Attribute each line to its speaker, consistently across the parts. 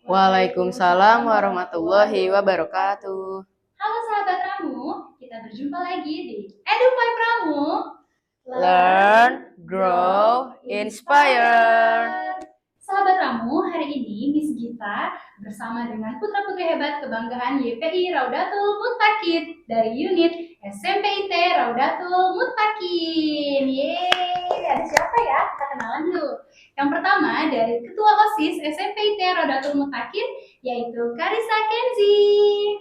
Speaker 1: Waalaikumsalam warahmatullahi wabarakatuh.
Speaker 2: Halo sahabat Ramu, kita berjumpa lagi di Edufy Ramu.
Speaker 1: Learn, grow, inspire.
Speaker 2: Sahabat Ramu, hari ini Miss Gita bersama dengan putra-putri hebat kebanggaan YPI Raudatul Muttaqin dari unit SMP IT Raudatul Muttaqin. Yeay, ada siapa ya? Kita kenalan dulu. Yang pertama dari Ketua OSIS SMP IT Raudatul Muttaqin, yaitu Karissa Kenzi.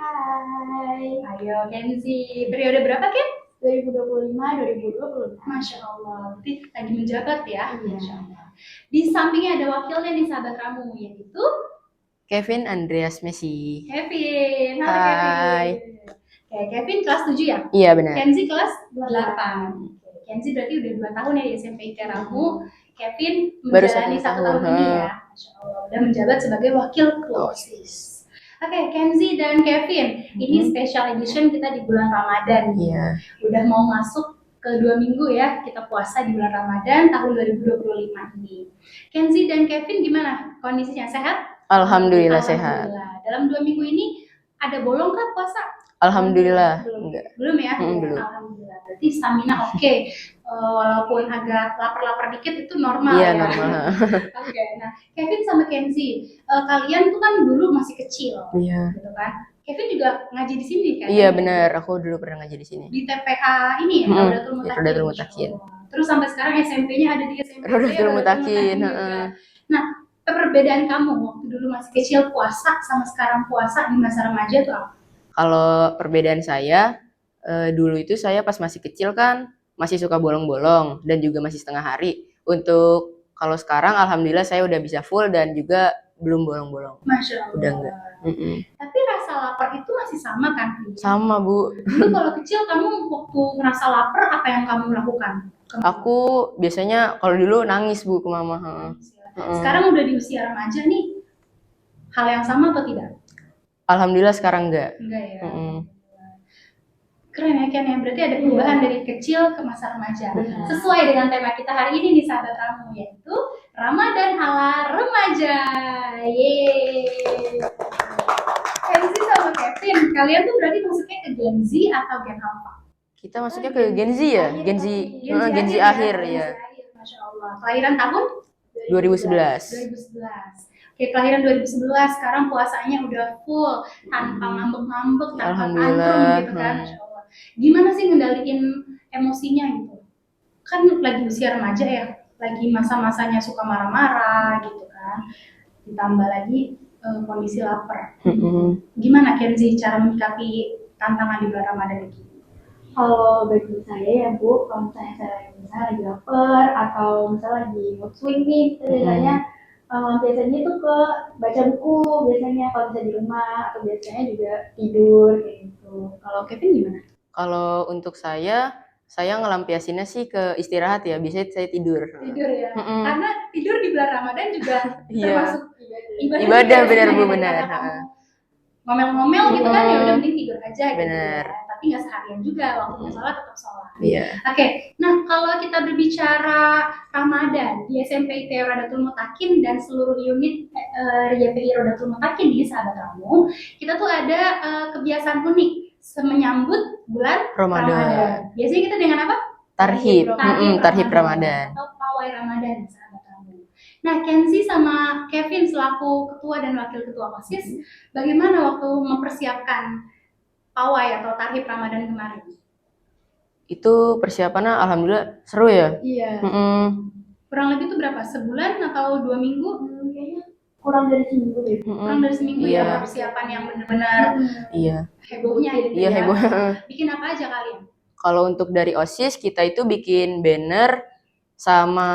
Speaker 3: Hai.
Speaker 2: Ayo Kenzi, periode berapa Ken?
Speaker 3: 2025-2026.
Speaker 2: Masya Allah, berarti lagi menjabat ya?
Speaker 3: Iya.
Speaker 2: Masya Allah. Di sampingnya ada wakilnya nih sahabat Ramu, yaitu
Speaker 1: Kevin Andreas Messi.
Speaker 2: Kevin. Halo
Speaker 1: Hai.
Speaker 2: Kevin. Oke, Kevin kelas 7 ya?
Speaker 1: Iya benar.
Speaker 2: Kenzi kelas 8. Kenzi berarti udah 2 tahun ya di SMP IT Ramu. Kevin
Speaker 1: Baru
Speaker 2: menjalani 1
Speaker 1: 1
Speaker 2: tahun
Speaker 1: tahun.
Speaker 2: ini ya. Masya Allah, udah menjabat sebagai wakil ketua OSIS. Oke, Kenzi dan Kevin, ini special edition kita di bulan Ramadan.
Speaker 1: Iya.
Speaker 2: Udah mau masuk ke 2 minggu ya, kita puasa di bulan Ramadan tahun 2025 ini. Kenzi dan Kevin gimana kondisinya? Sehat?
Speaker 1: Alhamdulillah sehat.
Speaker 2: Dalam 2 minggu ini ada bolong kah puasa?
Speaker 1: Alhamdulillah
Speaker 3: Belum.
Speaker 1: enggak.
Speaker 2: Belum ya?
Speaker 1: Belum.
Speaker 2: Alhamdulillah. Berarti stamina oke. Walaupun agak lapar-lapar dikit itu normal
Speaker 1: Iya
Speaker 2: ya.
Speaker 1: normal.
Speaker 2: Oke. Nah, Kevin sama Kenzi, kalian tuh kan dulu masih kecil,
Speaker 1: Iya.
Speaker 2: gitu kan? Kevin juga ngaji di sini kan?
Speaker 1: Iya benar, aku dulu pernah ngaji di sini.
Speaker 2: Di TPA ini ya, Raudatul Muttaqin.
Speaker 1: Raudatul Muttaqin.
Speaker 2: Terus sampai sekarang SMP-nya ada di SMP
Speaker 1: Raudatul Muttaqin,
Speaker 2: juga. Nah, perbedaan kamu waktu dulu masih kecil puasa sama sekarang puasa di masa remaja tuh apa?
Speaker 1: Kalau perbedaan saya, dulu itu saya pas masih kecil kan masih suka bolong-bolong dan juga masih setengah hari. Untuk kalau sekarang alhamdulillah saya udah bisa full dan juga belum bolong-bolong.
Speaker 2: Masya Allah.
Speaker 1: Udah enggak.
Speaker 2: Tapi rasa lapar itu masih sama kan?
Speaker 1: Sama Bu.
Speaker 2: Dulu kalau kecil kamu waktu ngerasa lapar apa yang kamu lakukan?
Speaker 1: Aku biasanya kalau dulu nangis Bu ke mama.
Speaker 2: Sekarang udah di usia remaja nih, hal yang sama atau tidak?
Speaker 1: Alhamdulillah sekarang enggak.
Speaker 2: Enggak ya. Keren ya Ken ya, berarti ada perubahan dari kecil ke masa remaja. Sesuai dengan tema kita hari ini nih sahabat Ramu, yaitu Ramadan ala remaja. Yeay. Kenzi sama Kevin, kalian tuh berarti masuknya ke Gen Z atau Gen Alpha?
Speaker 1: Kita masuknya ke Gen Z ya, Gen Z akhir ya.
Speaker 2: Masya Allah. Kelahiran tahun
Speaker 1: 2011.
Speaker 2: 2011. Oke, kelahiran 2011, sekarang puasanya udah full, tanpa ngambek-ngambek, tanpa tantrum gitu kan, Masya Allah. Gimana sih ngendaliin emosinya gitu? Kan lagi usia remaja ya, lagi masa-masanya suka marah-marah gitu kan, ditambah lagi kondisi lapar. Gimana Kenzi cara menyikapi tantangan di bulan Ramadan ini?
Speaker 3: Kalau bagi saya ya Bu, kalau misalnya saya lagi lapar atau misalnya lagi mood swing nih, biasanya itu ke baca buku biasanya kalau bisa di rumah, atau biasanya juga tidur kayak gitu. Kalau Kevin gimana?
Speaker 1: Kalau untuk saya ngelampiasinnya sih ke istirahat ya, biasanya saya tidur.
Speaker 2: Tidur ya, karena tidur di bulan Ramadan juga termasuk
Speaker 1: ibadah benar Bu, benar.
Speaker 2: Ngomel-ngomel gitu kan, ya udah mending tidur aja gitu
Speaker 1: bener.
Speaker 2: ya. Tapi nggak seharian juga, waktunya sholat tetap sholat.
Speaker 1: Iya.
Speaker 2: Oke, nah kalau kita berbicara Ramadan di SMP IT Raudatul Muttaqin dan seluruh unit YPI Raudatul Muttaqin di sahabat Ramu, kita tuh ada kebiasaan unik menyambut bulan Ramadan. Biasanya kita dengan apa?
Speaker 1: Tarhib Ramadan.
Speaker 2: Atau pawai Ramadan sahabat Ramu. Nah, Kenzi sama Kevin selaku ketua dan wakil ketua OSIS, bagaimana waktu mempersiapkan pawai atau tarhib Ramadan kemarin?
Speaker 1: Itu persiapannya alhamdulillah seru ya.
Speaker 2: Iya. Kurang lebih itu berapa? Sebulan atau 2 minggu?
Speaker 3: Kayaknya kurang dari seminggu deh.
Speaker 2: Kurang dari seminggu ya persiapan yang benar-benar hebohnya gitu ya.
Speaker 1: Heboh.
Speaker 2: Bikin apa aja kalian?
Speaker 1: Kalau untuk dari OSIS kita itu bikin banner sama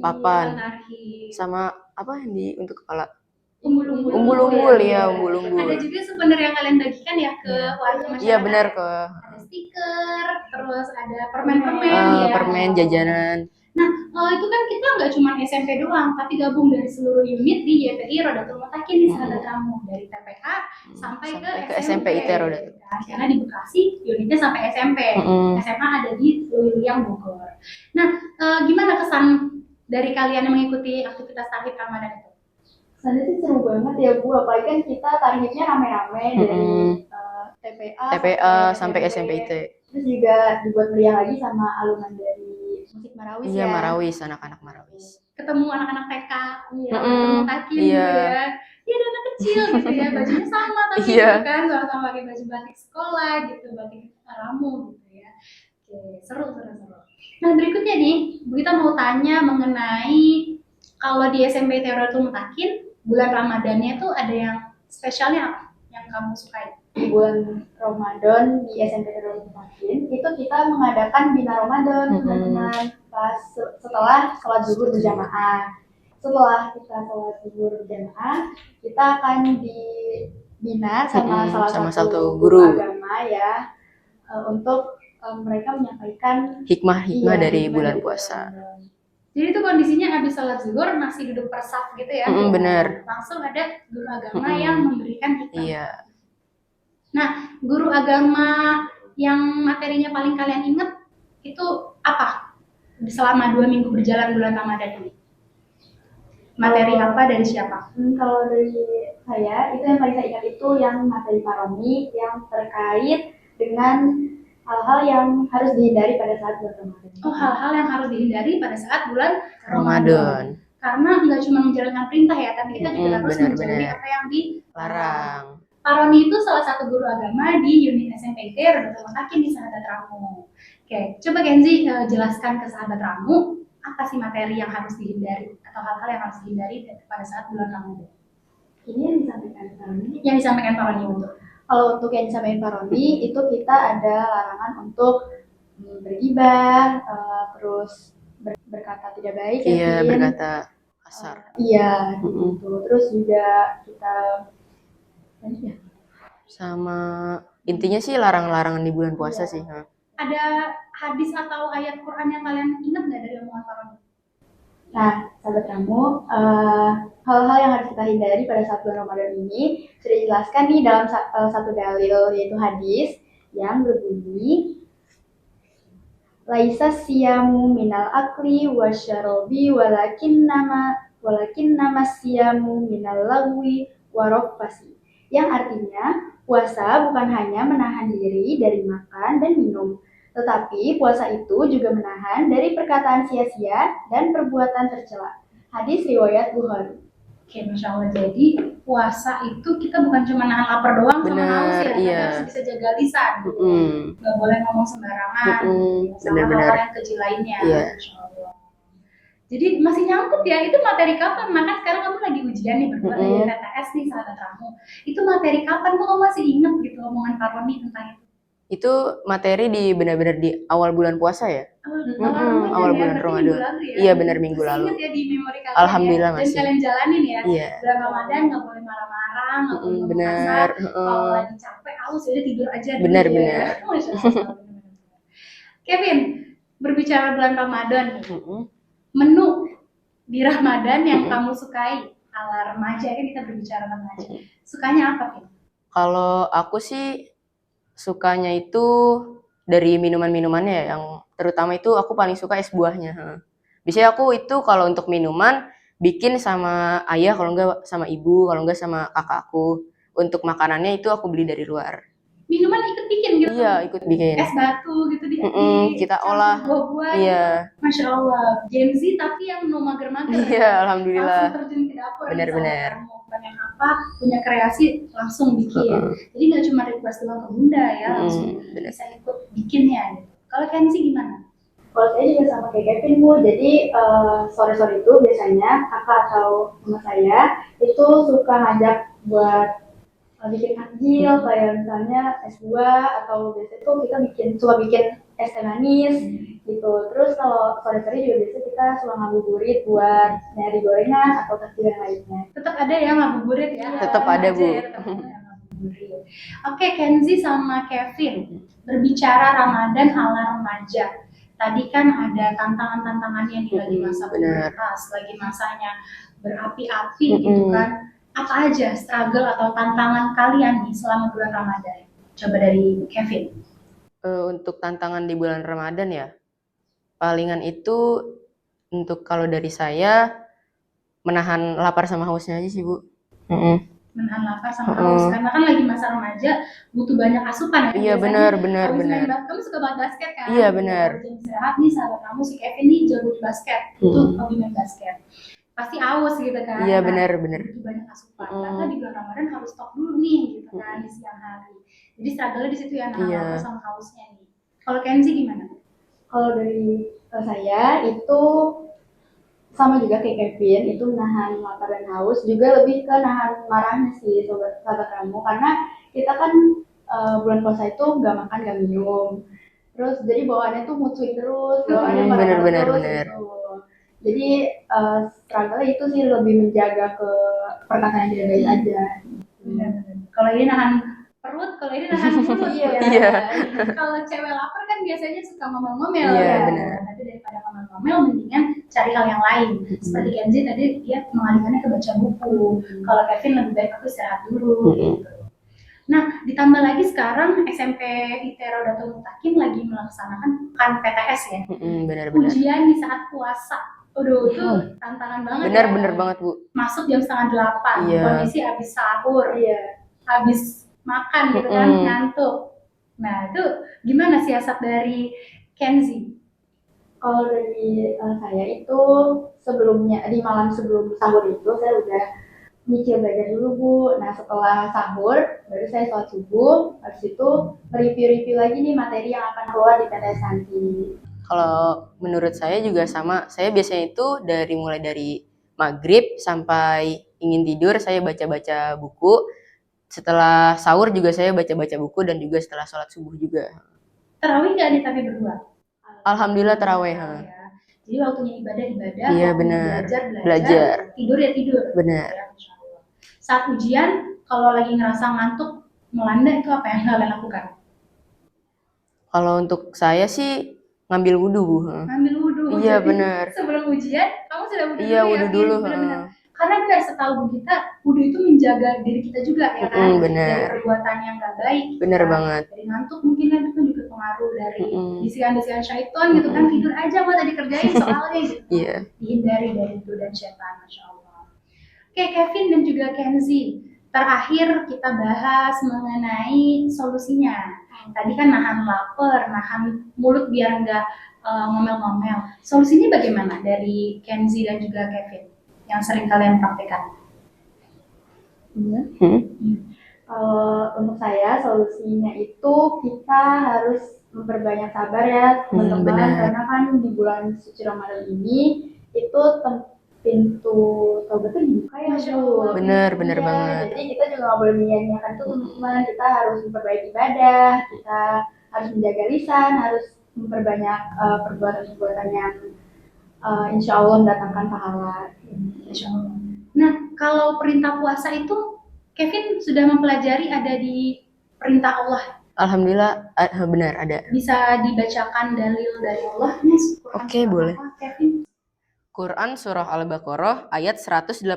Speaker 1: papan. Sama apa yang untuk kepala? Umbul-umbul ya, umbul-umbul.
Speaker 2: Ada juga souvenir yang kalian bagikan ya ke warga masyarakat.
Speaker 1: Iya benar ke.
Speaker 2: Ada stiker, terus ada permen-permen
Speaker 1: permen jajanan.
Speaker 2: Nah, itu kan kita nggak cuma SMP doang, tapi gabung dari seluruh unit di YPI Raudatul Muttaqin di sahabat Ramu, dari TPA sampai ke SMP IT Raudatul. Karena di Bekasi unitnya sampai SMP, SMA ada di Lewiliang Bogor. Nah, gimana kesan dari kalian yang mengikuti aktivitas tarhib Ramadan itu?
Speaker 3: Sana sih seru banget ya Bu, apalagi kan kita targetnya rame-rame dari TPA
Speaker 1: sampai
Speaker 3: SMP.
Speaker 1: SMPT.
Speaker 3: Terus juga dibuat meriah lagi sama alunan dari musik Marawis
Speaker 1: Iya,
Speaker 3: ya.
Speaker 1: Marawis, anak-anak Marawis.
Speaker 2: Ketemu anak-anak TK,
Speaker 3: Iya.
Speaker 2: ketemu Takin
Speaker 1: Iya.
Speaker 2: gitu ya. Iya, ada anak kecil gitu ya, bajunya sama tapi
Speaker 1: Iya.
Speaker 2: gitu kan, sama-sama pakai baju batik sekolah gitu, batik ramu gitu ya. Oke, seru. Nah, berikutnya nih, Bu kita mau tanya mengenai kalau di SMP Teodotum Takin, bulan Ramadannya tuh ada yang spesialnya apa yang kamu sukai?
Speaker 3: Di bulan Ramadan di SMP Terlalu Makin itu kita mengadakan bina Ramadan teman-teman pas setelah sholat zuhur berjamaah. Setelah kita sholat zuhur berjamaah, kita akan dibina sama salah satu guru agama ya untuk mereka menyampaikan
Speaker 1: hikmah dari bulan puasa.
Speaker 3: Ramadan.
Speaker 2: Jadi itu kondisinya habis sholat zuhur masih duduk persaf gitu ya?
Speaker 1: Bener.
Speaker 2: Langsung ada guru agama yang memberikan hikmah.
Speaker 1: Iya.
Speaker 2: Nah, guru agama yang materinya paling kalian ingat itu apa? Selama 2 minggu berjalan bulan Ramadan ini. Materi apa dari siapa?
Speaker 3: Kalau dari saya, itu yang paling saya ingat itu yang materi paroni yang terkait dengan hal-hal yang harus dihindari pada saat bulan Ramadan.
Speaker 2: Oh, hal-hal yang harus dihindari pada saat bulan
Speaker 1: Ramadan.
Speaker 2: Karena nggak cuma menjalankan perintah ya, tapi kita juga harus
Speaker 1: benar.
Speaker 2: menjauhi apa yang
Speaker 1: Larang.
Speaker 2: Paroni itu salah satu guru agama di unit SMPT Rodotul Takin di Sahabat Ramu. Oke, coba Kenzi jelaskan ke Sahabat Ramu apa sih materi yang harus dihindari atau hal-hal yang harus dihindari pada saat bulan Ramadan.
Speaker 3: Ini yang disampaikan Paroni.
Speaker 2: Yang disampaikan Paroni betul.
Speaker 3: Kalau untuk yang disampaikan Paroni itu kita ada larangan untuk bergibah, terus berkata tidak baik.
Speaker 1: Iya, berkata kasar.
Speaker 3: Iya, gitu. Terus juga kita
Speaker 1: sama intinya sih larang-larangan di bulan puasa sih.
Speaker 2: Ada hadis atau ayat Quran yang kalian ingat nggak dari omongan Paroni?
Speaker 3: Nah, sahabat Ramu, hal-hal yang harus kita hindari pada saat bulan Ramadan ini sudah dijelaskan nih dalam satu dalil yaitu hadis yang berbunyi Laisa siyamu minal akli wasyarobi walakin nama siyamu minal lagwi warofasi, yang artinya puasa bukan hanya menahan diri dari makan dan minum, tetapi puasa itu juga menahan dari perkataan sia-sia dan perbuatan tercela. Hadis riwayat Bukhari.
Speaker 2: Oke, Masya Allah. Jadi puasa itu kita bukan cuma nahan lapar doang sama haus ya,
Speaker 1: iya.
Speaker 2: Kita harus bisa jaga lisan. Nggak boleh ngomong sembarangan. Sama hal-hal yang kecil lainnya.
Speaker 1: Iya.
Speaker 2: Masya Allah. Jadi masih nyangkut ya, itu materi kapan? Maka sekarang kamu lagi ujian nih berdua lagi TTS nih sahabat kamu. Itu materi kapan? Kok kamu masih ingat gitu omongan Paroni tentang itu?
Speaker 1: Itu materi di benar-benar di awal bulan puasa ya?
Speaker 2: Awal
Speaker 1: bulan Ramadan.
Speaker 2: Ya?
Speaker 1: Iya, benar minggu lalu.
Speaker 2: Ingat ya di memori kalian.
Speaker 1: Alhamdulillah
Speaker 2: ya?
Speaker 1: masih.
Speaker 2: Dan kalian jalanin ya.
Speaker 1: Iya.
Speaker 2: Bulan Ramadan nggak boleh marah-marah, nggak boleh ngomong
Speaker 1: benar.
Speaker 2: kasar. Kalau lagi capek, aus udah tidur aja.
Speaker 1: Benar.
Speaker 2: Ya. Masya Allah. Kevin, berbicara bulan Ramadan nih. Menu di Ramadan yang kamu sukai ala remaja, kan kita berbicara remaja. Sukanya apa, Vin?
Speaker 1: Kalau aku sih sukanya itu dari minuman-minumannya yang terutama itu aku paling suka es buahnya. Biasanya aku itu kalau untuk minuman bikin sama ayah, kalau enggak sama ibu, kalau enggak sama kakakku. Untuk makanannya itu aku beli dari luar.
Speaker 2: Minuman ikut bikin gitu?
Speaker 1: Iya, ikut bikin.
Speaker 2: Es batu gitu di
Speaker 1: kita olah.
Speaker 2: Buah-buah.
Speaker 1: Iya.
Speaker 2: Masya Allah. Gen Z tapi yang no mager-mager.
Speaker 1: Iya, alhamdulillah.
Speaker 2: Langsung terjun ke dapur.
Speaker 1: Benar-benar.
Speaker 2: Banyak apa, punya kreasi langsung bikin. Jadi nggak cuma request doang ke bunda ya, langsung bisa ikut bikinnya. Kalau Kenzi gimana?
Speaker 3: Kalau saya juga sama kayak Kevin Bu, jadi sore-sore itu biasanya kakak atau teman saya itu suka ngajak buat bikin takjil, kayak misalnya es buah atau biasanya itu kita suka bikin es teh manis gitu. Terus kalau sore-sore juga biasanya kita suka ngabuburit buat nyari gorengan atau takjil yang lainnya.
Speaker 2: Tetap ada ya ngabuburit ya?
Speaker 1: Tetap ada Bu.
Speaker 2: Oke, Kenzi sama Kevin berbicara Ramadan ala remaja. Tadi kan ada tantangan-tantangannya nih, lagi masa pubertas, lagi masanya berapi-api gitu kan. Apa aja struggle atau tantangan kalian nih selama bulan Ramadan? Coba dari Kevin.
Speaker 1: Untuk tantangan di bulan Ramadan ya, palingan itu untuk kalau dari saya menahan lapar sama hausnya aja sih, Bu. Mm-mm.
Speaker 2: Menahan lapar sama haus, karena kan lagi masa remaja butuh banyak asupan ya.
Speaker 1: Iya,
Speaker 2: Biasanya
Speaker 1: benar.
Speaker 2: habis main basket, kamu suka banget basket kan?
Speaker 1: Iya, benar.
Speaker 2: Kalau jam istirahat nih sahabat kamu si Kevin nih jago di basket, itu hobi main basket. Pasti haus gitu kan?
Speaker 1: Iya,
Speaker 2: Nah,
Speaker 1: benar.
Speaker 2: butuh banyak asupan. Karena di bulan Ramadan harus stop dulu nih gitu kan di siang hari. Jadi struggle di situ ya, nahan
Speaker 1: Iya.
Speaker 2: lapar sama hausnya nih. Kalau Kenzi gimana?
Speaker 3: Kalau dari saya itu sama juga kayak Kevin, itu nahan lapar dan haus, juga lebih ke nahan marahnya sih sahabat kamu, karena kita kan bulan puasa itu nggak makan nggak minum, terus jadi bawaannya tuh mood swing terus, bawaannya marah-marah
Speaker 1: bener.
Speaker 3: gitu. Jadi struggle itu sih lebih menjaga ke perkataan yang baik aja.
Speaker 2: Kalau ini nahan perut, kalau ini nahan mulut ya.
Speaker 1: Iya.
Speaker 2: Kalau cewek lapar kan biasanya suka ngomel-ngomel
Speaker 1: Iya,
Speaker 2: ya.
Speaker 1: benar.
Speaker 2: Tapi daripada ngomel-ngomel, mendingan cari hal yang lain. Seperti Kenzi tadi dia mengalihkannya ke baca buku. Kalau Kevin lebih baik aku istirahat dulu. Gitu. Nah, ditambah lagi sekarang SMP ITERA Datul Mutakin lagi melaksanakan kan PTS ya.
Speaker 1: Benar.
Speaker 2: Ujian di saat puasa. Aduh, itu tantangan banget ya.
Speaker 1: Bener banget, Bu.
Speaker 2: Masuk jam 7:30,
Speaker 1: Iya.
Speaker 2: kondisi habis sahur, habis makan gitu kan, ngantuk. Nah, itu gimana siasat dari Kenzi?
Speaker 3: Kalau dari saya itu sebelumnya, di malam sebelum sahur itu saya udah nyicil belajar dulu, Bu. Nah, setelah sahur baru saya sholat subuh, habis itu review lagi nih materi yang akan keluar di PTS nanti.
Speaker 1: Kalau menurut saya juga sama. Saya biasanya itu mulai dari maghrib sampai ingin tidur saya baca-baca buku. Setelah sahur juga saya baca-baca buku, dan juga setelah sholat subuh juga.
Speaker 2: Tarawih nggak nih tapi berdua?
Speaker 1: Alhamdulillah tarawih.
Speaker 2: Ya. Jadi waktunya ibadah,
Speaker 1: Iya,
Speaker 2: waktunya
Speaker 1: benar.
Speaker 2: belajar, tidur ya tidur.
Speaker 1: Benar.
Speaker 2: Ya, saat ujian, kalau lagi ngerasa ngantuk melanda, itu apa yang kalian lakukan?
Speaker 1: Kalau untuk saya sih ngambil wudhu, Bu.
Speaker 2: Ngambil wudhu.
Speaker 1: Iya,
Speaker 2: Jadi,
Speaker 1: benar.
Speaker 2: sebelum ujian, kamu sudah wudhu
Speaker 1: Iya,
Speaker 2: dulu
Speaker 1: wudhu
Speaker 2: ya?
Speaker 1: dulu.
Speaker 2: Benar-benar. Karena benar, setahu kita, wudhu itu menjaga diri kita juga ya kan?
Speaker 1: Benar.
Speaker 2: Dari perbuatan yang nggak baik.
Speaker 1: Benar banget.
Speaker 2: Dari ngantuk mungkin kan itu juga pengaruh dari bisikan-bisikan syaitan gitu kan. Tidur aja mau tadi kerjain soalnya gitu.
Speaker 1: Iya.
Speaker 2: Dihindari dari itu dan syaitan, Masya Allah. Oke, Kevin dan juga Kenzi. Terakhir kita bahas mengenai solusinya. Tadi kan nahan lapar, nahan mulut biar nggak ngomel-ngomel. Solusinya bagaimana dari Kenzi dan juga Kevin yang sering kalian praktekkan?
Speaker 3: Untuk saya solusinya itu kita harus memperbanyak sabar ya teman-teman, karena kan di bulan suci Ramadan ini itu pintu taubatnya dibuka ya.
Speaker 1: Bener banget.
Speaker 3: Jadi kita juga nggak boleh menyia-nyiakan itu teman-teman. Kita harus memperbaiki ibadah, kita harus menjaga lisan, harus memperbanyak perbuatan-perbuatan yang insya Allah mendatangkan pahala.
Speaker 2: Insya Allah. Nah, kalau perintah puasa itu Kevin sudah mempelajari ada di perintah Allah.
Speaker 1: Alhamdulillah benar ada.
Speaker 2: Bisa dibacakan dalil dari Allah?
Speaker 1: Oke, boleh.
Speaker 2: Kevin.
Speaker 1: Quran Surah Al-Baqarah ayat 183.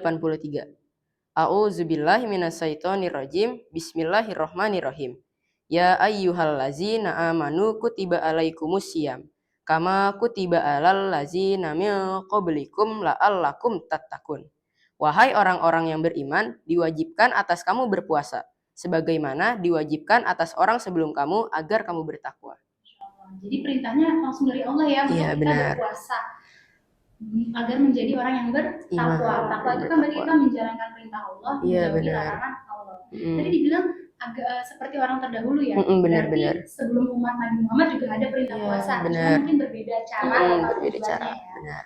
Speaker 1: A'udzubillahi minasyaitonirrajim. Bismillahirrahmanirrahim. Ya ayyuhallazina amanu kutiba alaikumusiyam kama kutiba alal lazina min qablikum la'allakum tattaqun. Wahai orang-orang yang beriman, diwajibkan atas kamu berpuasa sebagaimana diwajibkan atas orang sebelum kamu agar kamu bertakwa.
Speaker 2: Jadi perintahnya langsung dari Allah ya, untuk kita berpuasa agar menjadi orang yang bertakwa. Takwa itu kan berarti kita menjalankan perintah Allah, menjauhi larangan Allah. Tadi dibilang agak seperti orang terdahulu ya.
Speaker 1: Benar.
Speaker 2: Sebelum umat Nabi Muhammad juga ada perintah puasa, cuma mungkin berbeda cara ya.
Speaker 1: Benar.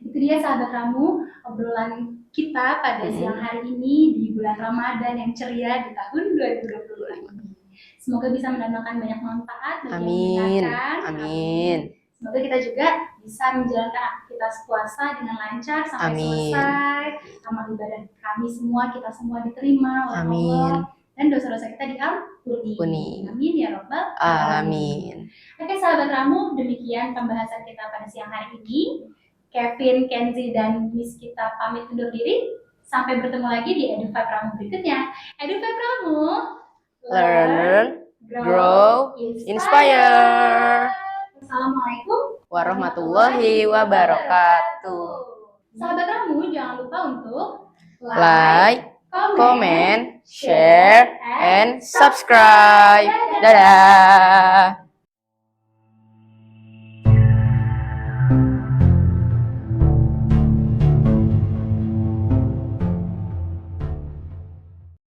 Speaker 2: Itu dia sahabat Ramu, obrolan kita pada siang hari ini di bulan Ramadan yang ceria di tahun 2020 ini. Semoga bisa mendatangkan banyak manfaat bagi yang mendengarkan.
Speaker 1: Amin.
Speaker 2: Semoga kita juga bisa menjalankan aktivitas puasa dengan lancar sampai selesai. Amal ibadah kami semua, kita semua diterima oleh Allah. Dan dosa-dosa kita diampuni. Amin ya Rabbal
Speaker 1: alamin.
Speaker 2: Oke sahabat Ramu, demikian pembahasan kita pada siang hari ini. Kevin, Kenzi, dan Miss kita pamit undur diri. Sampai bertemu lagi di Edu5 Ramu berikutnya. Edu5 Ramu,
Speaker 1: learn, grow, inspire.
Speaker 2: Assalamualaikum
Speaker 1: warahmatullahi wabarakatuh.
Speaker 2: Sahabat Ramu, jangan lupa untuk
Speaker 1: Like,
Speaker 2: comment,
Speaker 1: comment, share, and subscribe. Dadah.